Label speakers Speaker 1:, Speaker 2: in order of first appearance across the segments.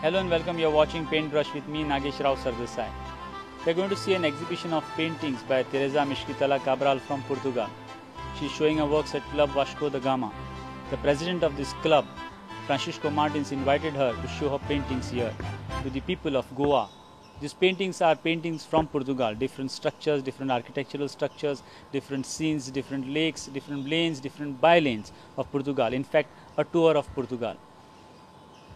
Speaker 1: Hello and welcome. You're watching Paintbrush with me, Nagesh Rao Sardesai. We're going to see an exhibition of paintings by Teresa Mesquita Cabral from Portugal. She's showing her works at Club Vasco da Gama. The president of this club, Francisco Martins, invited her to show her paintings here to the people of Goa. These paintings are paintings from Portugal, different structures, different architectural structures, different scenes, different lakes, different lanes, different bylanes of Portugal. In fact, a tour of Portugal.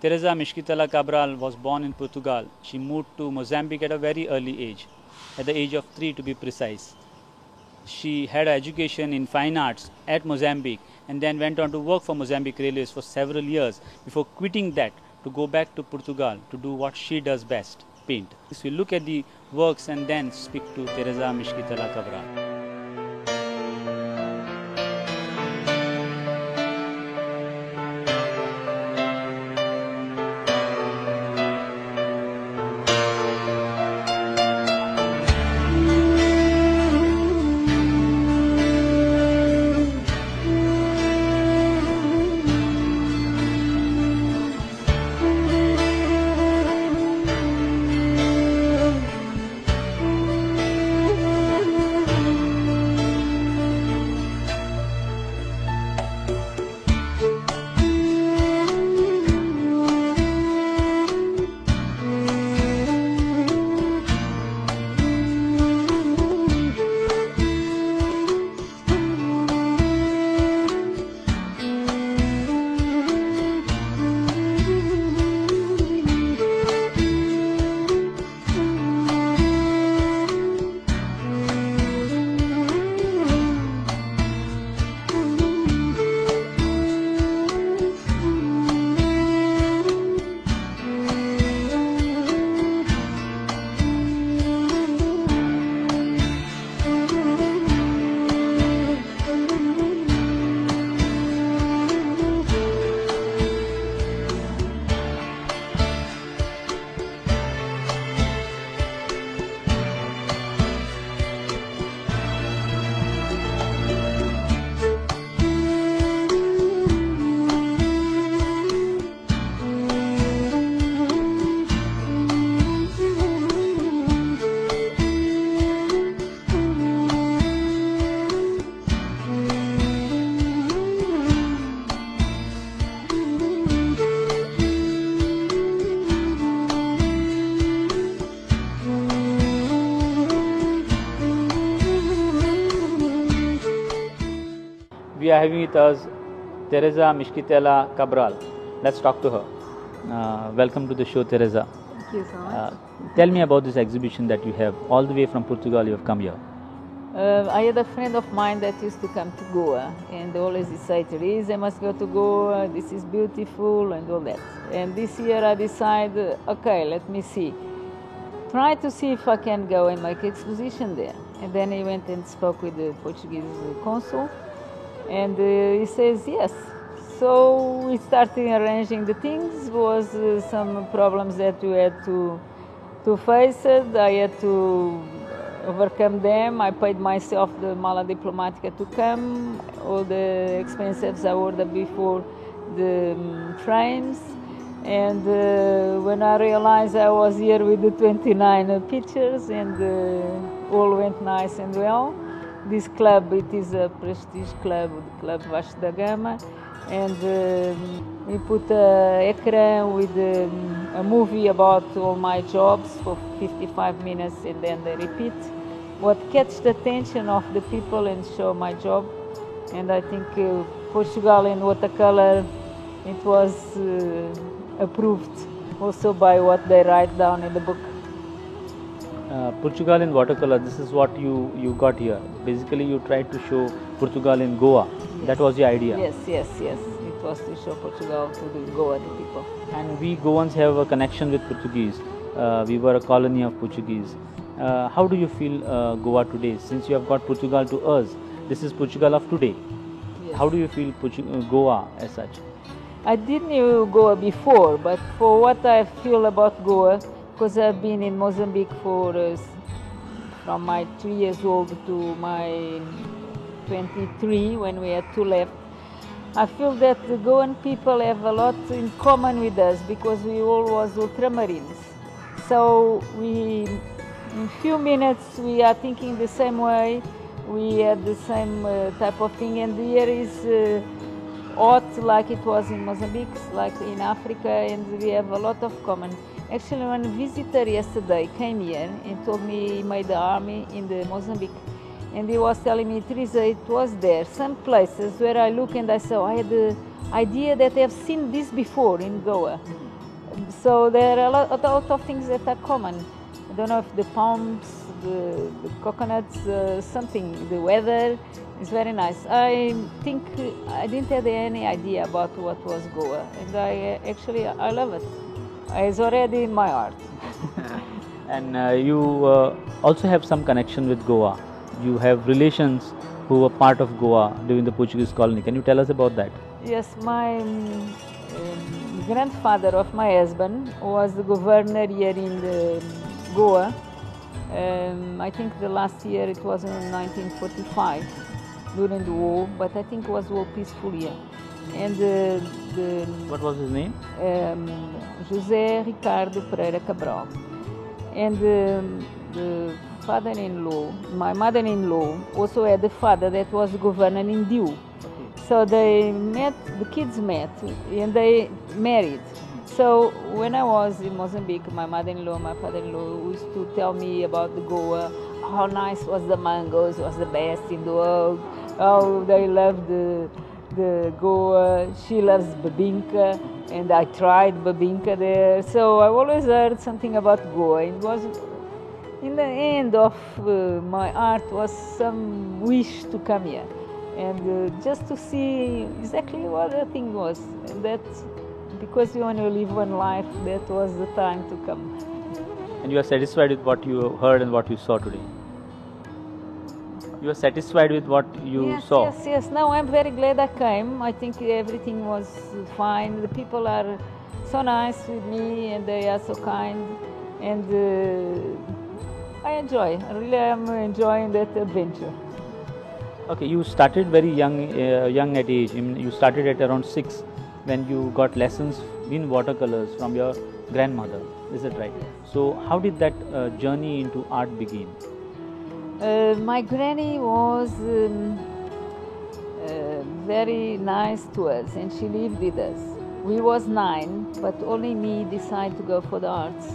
Speaker 1: Teresa Mesquita Cabral was born in Portugal. She moved to Mozambique at a very early age, at the age of 3 to be precise. She had an education in fine arts at Mozambique and then went on to work for Mozambique Railways for several years before quitting that to go back to Portugal to do what she does best, paint. So we'll look at the works and then speak to Teresa Mesquita Cabral. We are having with us Teresa Mesquita Cabral. Let's talk to her. Welcome to the show, Teresa.
Speaker 2: Thank you so much.
Speaker 1: Tell me about this exhibition that you have. All the way from Portugal you have come here.
Speaker 2: I had a friend of mine that used to come to Goa and always decided, Teresa, I must go to Goa, this is beautiful and all that. And this year I decided, okay, let me see. Try to see if I can go and make exposition there. And then I went and spoke with the Portuguese consul. And he says yes. So we started arranging the things. Was some problems that we had to face it. I had to overcome them. I paid myself the Mala Diplomatica to come. All the expenses I ordered before the frames. And when I realized I was here with the 29 pictures and all went nice and well. This club, it is a prestige club, the Club Vasco da Gama, and we put an ecran with a movie about all my jobs for 55 minutes and then they repeat what catch the attention of the people and show my job. And I think Portugal in watercolor, it was approved also by what they write down in the book.
Speaker 1: Portugal in watercolor, this is what you got here. Basically you tried to show Portugal in Goa. Yes. That was the idea.
Speaker 2: Yes. It was to show Portugal to the Goa to people.
Speaker 1: And we Goans have a connection with Portuguese. We were a colony of Portuguese. How do you feel Goa today? Since you have got Portugal to us, this is Portugal of today.
Speaker 2: Yes.
Speaker 1: How do you feel Goa as such?
Speaker 2: I didn't know Goa before, but for what I feel about Goa, because I've been in Mozambique for from my 3 years old to my 23 when we had two left. I feel that the Goan people have a lot in common with us because we all was ultramarines. So in few minutes we are thinking the same way, we had the same type of thing, and here is hot like it was in Mozambique, like in Africa, and we have a lot of common. Actually, one visitor yesterday came here and told me he made the army in the Mozambique, and he was telling me, Teresa, it was there, some places where I look and I saw, I had the idea that I have seen this before in Goa. So there are a lot of things that are common. I don't know if the palms, the coconuts, something, the weather is very nice. I think I didn't have any idea about what was Goa, and I love it. It's already in my heart.
Speaker 1: And you also have some connection with Goa. You have relations who were part of Goa during the Portuguese colony. Can you tell us about that?
Speaker 2: Yes, my grandfather of my husband was the governor here in Goa. I think the last year it was in 1945 during the war, but I think it was all peaceful year. And
Speaker 1: what was his name?
Speaker 2: José Ricardo Pereira Cabral. And the father-in-law, my mother-in-law, also had a father that was governor in Diu. Okay. So they met, the kids met, and they married. So when I was in Mozambique, my mother-in-law, my father-in-law used to tell me about the Goa, how nice was the mangoes, was the best in the world, how they loved the Goa. She loves babinka, and I tried babinka there. So I always heard something about Goa. It was in the end of my art was some wish to come here, and just to see exactly what the thing was, and that because you only live one life, that was the time to come.
Speaker 1: And you are satisfied with what you heard and what you saw today? You are satisfied with what you saw?
Speaker 2: Yes. No, I'm very glad I came. I think everything was fine. The people are so nice with me, and they are so kind, and I enjoy. Really, I'm enjoying that adventure.
Speaker 1: Okay, you started very young at age. You started at around 6 when you got lessons in watercolors from your grandmother. Is it right? So, how did that journey into art begin?
Speaker 2: My granny was very nice to us, and she lived with us. We was 9, but only me decided to go for the arts.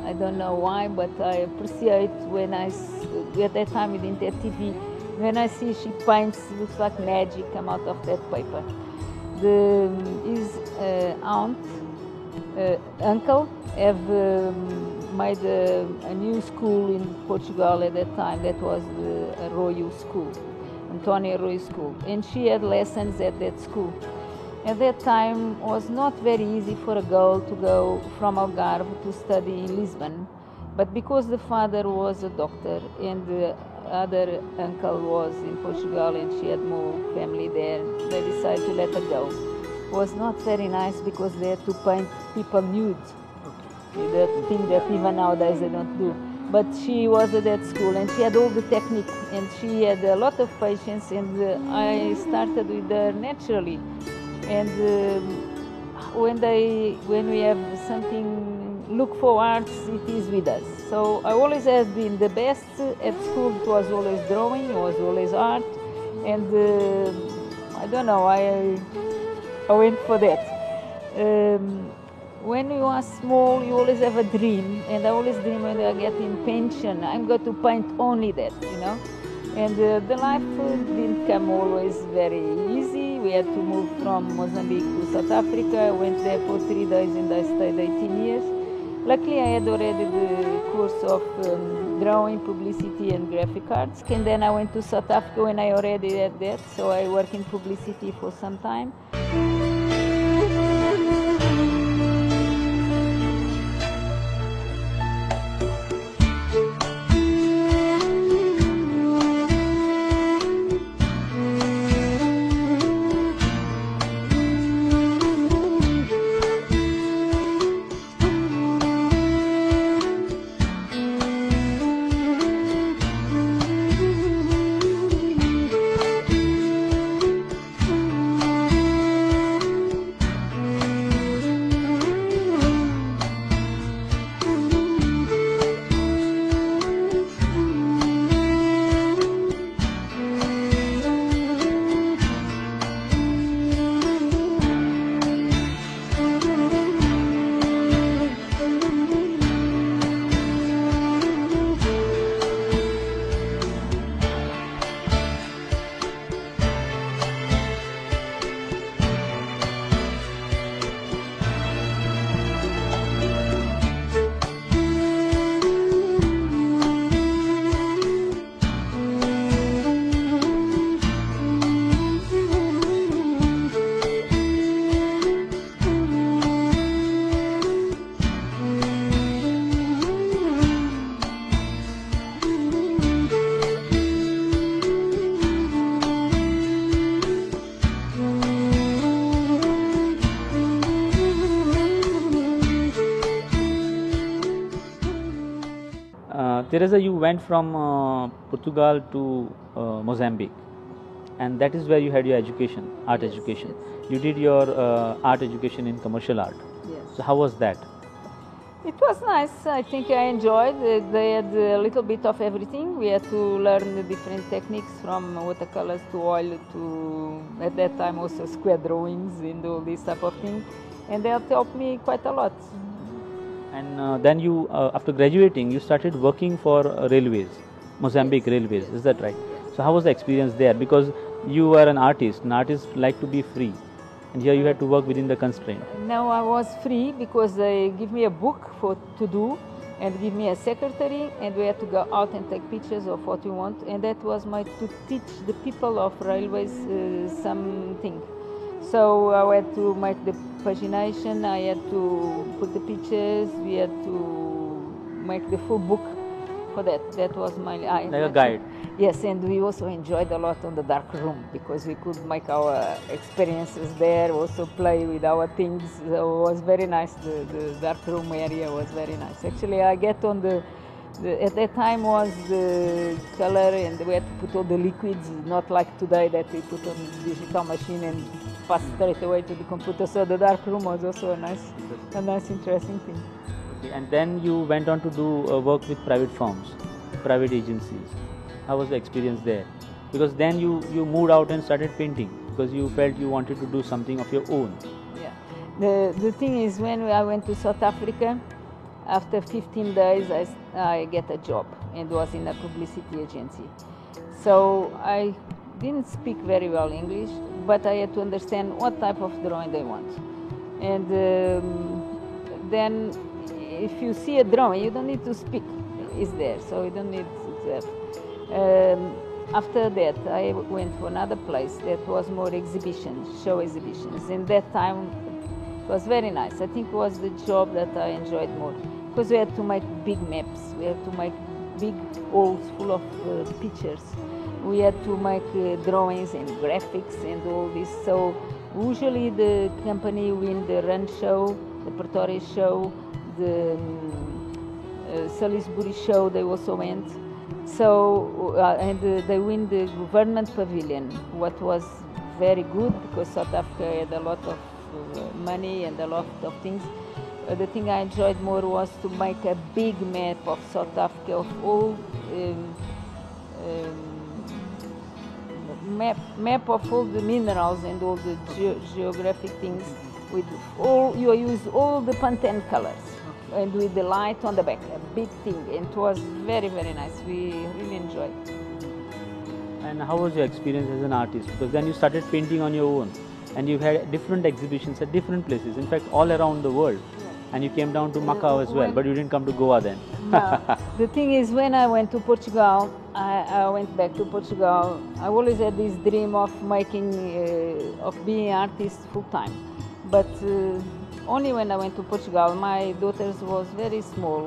Speaker 2: I don't know why, but I appreciate when at that time we didn't have TV. When I see she paints, it looks like magic come out of that paper. His uncle have made a new school in Portugal at that time. That was the Arroyo School, Antonio Arroyo School, and she had lessons at that school. At that time, it was not very easy for a girl to go from Algarve to study in Lisbon, but because the father was a doctor and the other uncle was in Portugal and she had more family there, they decided to let her go. It was not very nice because they had to paint people nude. Okay. That thing that even nowadays they don't do. But she was at that school and she had all the technique and she had a lot of patience, and I started with her naturally. And when we have something look for arts, it is with us. So I always have been the best at school. It was always drawing, it was always art, and I don't know, I went for that. When you are small, you always have a dream, and I always dream when I get in pension, I'm going to paint only that, you know. And the life didn't come always very easy. We had to move from Mozambique to South Africa. I went there for 3 days and I stayed 18 years. Luckily, I had already the course of drawing, publicity and graphic arts. And then I went to South Africa when I already had that. So I worked in publicity for some time.
Speaker 1: Teresa, you went from Portugal to Mozambique, and that is where you had your education, art
Speaker 2: Yes,
Speaker 1: education.
Speaker 2: yes.
Speaker 1: You did your art education in commercial art.
Speaker 2: Yes.
Speaker 1: So how was that?
Speaker 2: It was nice. I think I enjoyed. They had a little bit of everything. We had to learn the different techniques from watercolors to oil to, at that time, also square drawings and all this type of thing. And that helped me quite a lot.
Speaker 1: And then you, after graduating, you started working for railways, Mozambique
Speaker 2: Yes,
Speaker 1: Railways. Is that right?
Speaker 2: yes.
Speaker 1: So how was the experience there? Because you were an artist. An artist like to be free, and here you had to work within the constraint.
Speaker 2: Now I was free because they give me a book to do and give me a secretary, and we had to go out and take pictures of what we want, and that was to teach the people of railways something. So I had to make the pagination, I had to put the pictures, we had to make the full book for that. That was my...
Speaker 1: Like a guide.
Speaker 2: Yes, and we also enjoyed a lot on the dark room because we could make our experiences there, also play with our things. So it was very nice. The dark room area was very nice. Actually, I get on at that time was the color, and we had to put all the liquids, not like today that we put on the digital machine and pass straight away to the computer. So the dark room was also a nice, interesting thing.
Speaker 1: Okay. And then you went on to do work with private firms, private agencies. How was the experience there? Because then you moved out and started painting because you felt you wanted to do something of your own.
Speaker 2: Yeah. The thing is, when I went to South Africa, after 15 days I get a job, and was in a publicity agency. So I didn't speak very well English, but I had to understand what type of drawing they want. And then if you see a drawing, you don't need to speak, it's there, so you don't need to after that, I went to another place that was more exhibitions, show exhibitions. In that time, it was very nice. I think it was the job that I enjoyed more because we had to make big maps. We had to make big walls full of pictures. We had to make drawings and graphics and all this. So usually the company win the Rand show, the Pretoria show, the Salisbury show. They also went. So and they win the government pavilion, what was very good because South Africa had a lot of money and a lot of things. The thing I enjoyed more was to make a big map of South Africa, of all map of all the minerals and all the geographic things. With all, you use all the Pantene colors. And with the light on the back, a big thing, and it was very, very nice. We really enjoyed.
Speaker 1: And how was your experience as an artist? Because then you started painting on your own, and you had different exhibitions at different places, in fact all around the world.
Speaker 2: Yeah.
Speaker 1: And you came down to Macau as well, but you didn't come to Goa then.
Speaker 2: No. The thing is, when I went to Portugal, I went back to Portugal. I always had this dream of of being an artist full time, but only when I went to Portugal. My daughters was very small.